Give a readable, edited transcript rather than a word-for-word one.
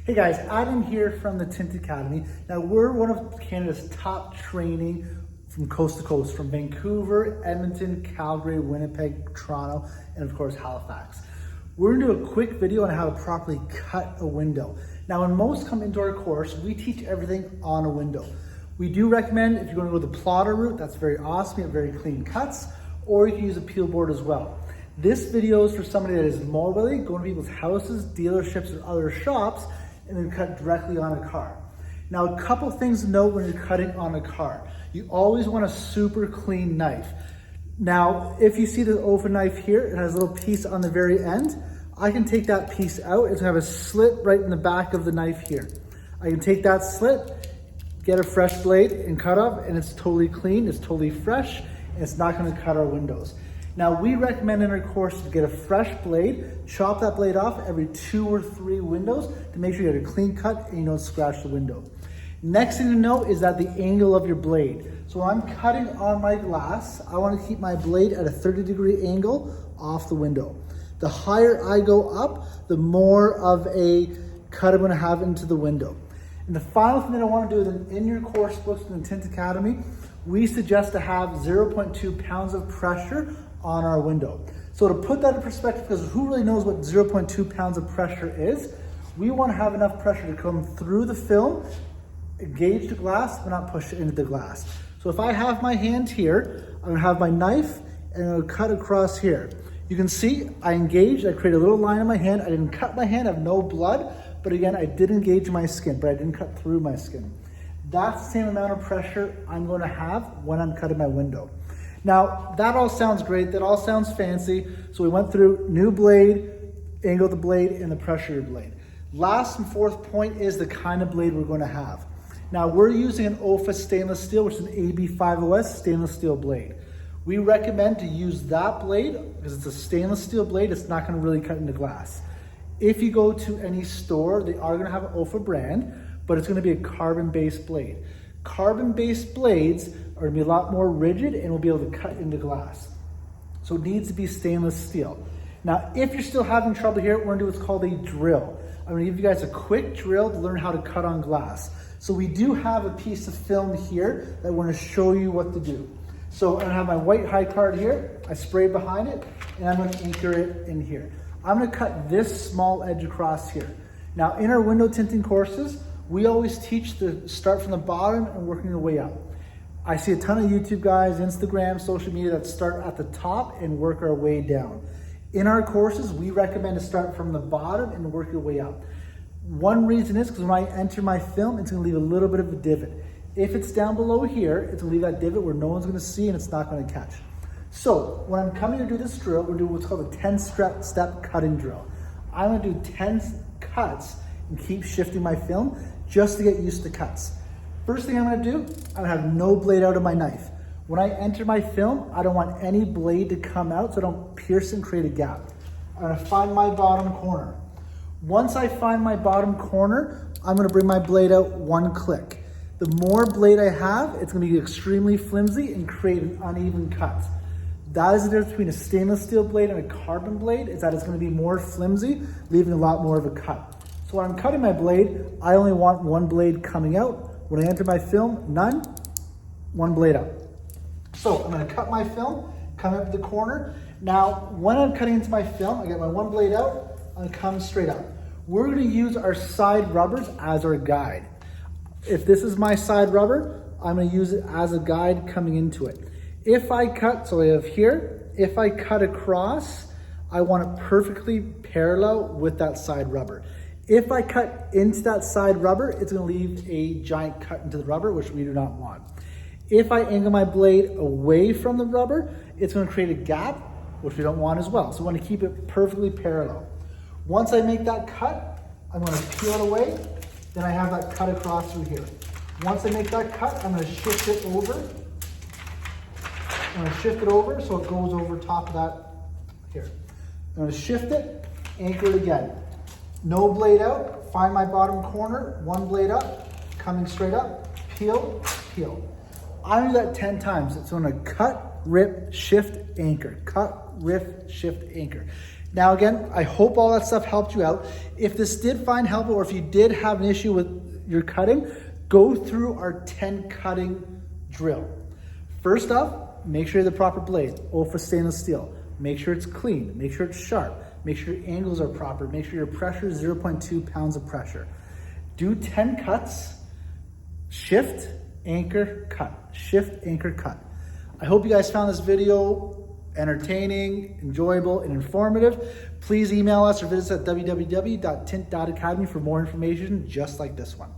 Hey guys, Adam here from the Tint Academy. Now we're one of Canada's top training from coast to coast, from Vancouver, Edmonton, Calgary, Winnipeg, Toronto, and of course Halifax. We're gonna do a quick video on how to properly cut a window. Now when most come into our course, we teach everything on a window. We do recommend if you're gonna go the plotter route, that's very awesome, you have very clean cuts, or you can use a peel board as well. This video is for somebody that is mobilely going to people's houses, dealerships, or other shops, and then cut directly on a car. Now, a couple things to note when you're cutting on a car. You always want a super clean knife. Now, if you see the oven knife here, it has a little piece on the very end. I can take that piece out. It's gonna have a slit right in the back of the knife here. I can take that slit, get a fresh blade and cut off, and it's totally clean, it's totally fresh, and it's not gonna cut our windows. Now, we recommend in our course to get a fresh blade, chop that blade off every 2 or 3 windows to make sure you get a clean cut and you don't scratch the window. Next thing to know is that the angle of your blade. So when I'm cutting on my glass, I want to keep my blade at a 30-degree angle off the window. The higher I go up, the more of a cut I'm going to have into the window. And the final thing that I want to do is in your course books in the Tint Academy, we suggest to have 0.2 pounds of pressure on our window. So to put that in perspective, because who really knows what 0.2 pounds of pressure is, we want to have enough pressure to come through the film, engage the glass, but not push it into the glass. So if I have my hand here, I'm gonna have my knife and I'm gonna cut across here. You can see I engaged, I create a little line in my hand. I didn't cut my hand, I have no blood, but again, I did engage my skin, but I didn't cut through my skin. That's the same amount of pressure I'm gonna have when I'm cutting my window. Now, that all sounds great, that all sounds fancy. So we went through new blade, angle of the blade, and the pressure of the blade. Last and fourth point is the kind of blade we're gonna have. Now, we're using an OFA stainless steel, which is an AB5OS stainless steel blade. We recommend to use that blade because it's a stainless steel blade, it's not gonna really cut into glass. If you go to any store, they are gonna have an OFA brand, but it's gonna be a carbon-based blade. Carbon-based blades are gonna be a lot more rigid and will be able to cut into glass. So it needs to be stainless steel. Now, if you're still having trouble here, we're gonna do what's called a drill. I'm gonna give you guys a quick drill to learn how to cut on glass. So we do have a piece of film here that we're gonna show you what to do. So I'm gonna have my white high card here, I spray behind it, and I'm gonna anchor it in here. I'm gonna cut this small edge across here. Now, in our window tinting courses, we always teach to start from the bottom and working your way up. I see a ton of YouTube guys, Instagram, social media that start at the top and work our way down. In our courses, we recommend to start from the bottom and work your way up. One reason is because when I enter my film, it's gonna leave a little bit of a divot. If it's down below here, it's gonna leave that divot where no one's gonna see and it's not gonna catch. So when I'm coming to do this drill, we're doing what's called a 10-step cutting drill. I'm gonna do 10 cuts and keep shifting my film just to get used to cuts. First thing I'm gonna do, I'm gonna have no blade out of my knife. When I enter my film, I don't want any blade to come out so I don't pierce and create a gap. I'm gonna find my bottom corner. Once I find my bottom corner, I'm gonna bring my blade out 1 click. The more blade I have, it's gonna be extremely flimsy and create an uneven cut. That is the difference between a stainless steel blade and a carbon blade, is that it's gonna be more flimsy, leaving a lot more of a cut. So when I'm cutting my blade, I only want 1 blade coming out. When I enter my film, none, 1 blade out. So I'm gonna cut my film, come up the corner. Now, when I'm cutting into my film, I get my 1 blade out, I'm gonna come straight up. We're gonna use our side rubbers as our guide. If this is my side rubber, I'm gonna use it as a guide coming into it. If I cut, so I have here, if I cut across, I want it perfectly parallel with that side rubber. If I cut into that side rubber, it's gonna leave a giant cut into the rubber, which we do not want. If I angle my blade away from the rubber, it's gonna create a gap, which we don't want as well. So we wanna keep it perfectly parallel. Once I make that cut, I'm gonna peel it away, then I have that cut across through here. Once I make that cut, I'm gonna shift it over. I'm gonna shift it over so it goes over top of that here. I'm gonna shift it, anchor it again. No blade out, find my bottom corner, 1 blade up, coming straight up, peel, peel. I do that 10 times. So I'm gonna cut, rip, shift, anchor, cut, rip, shift, anchor. Now again, I hope all that stuff helped you out. If this did find helpful, or if you did have an issue with your cutting, go through our 10 cutting drill. First off, make sure you have the proper blade, OFA stainless steel. Make sure it's clean, make sure it's sharp, make sure your angles are proper, make sure your pressure is 0.2 pounds of pressure. Do 10 cuts, shift, anchor, cut, shift, anchor, cut. I hope you guys found this video entertaining, enjoyable, and informative. Please email us or visit us at www.tint.academy for more information just like this one.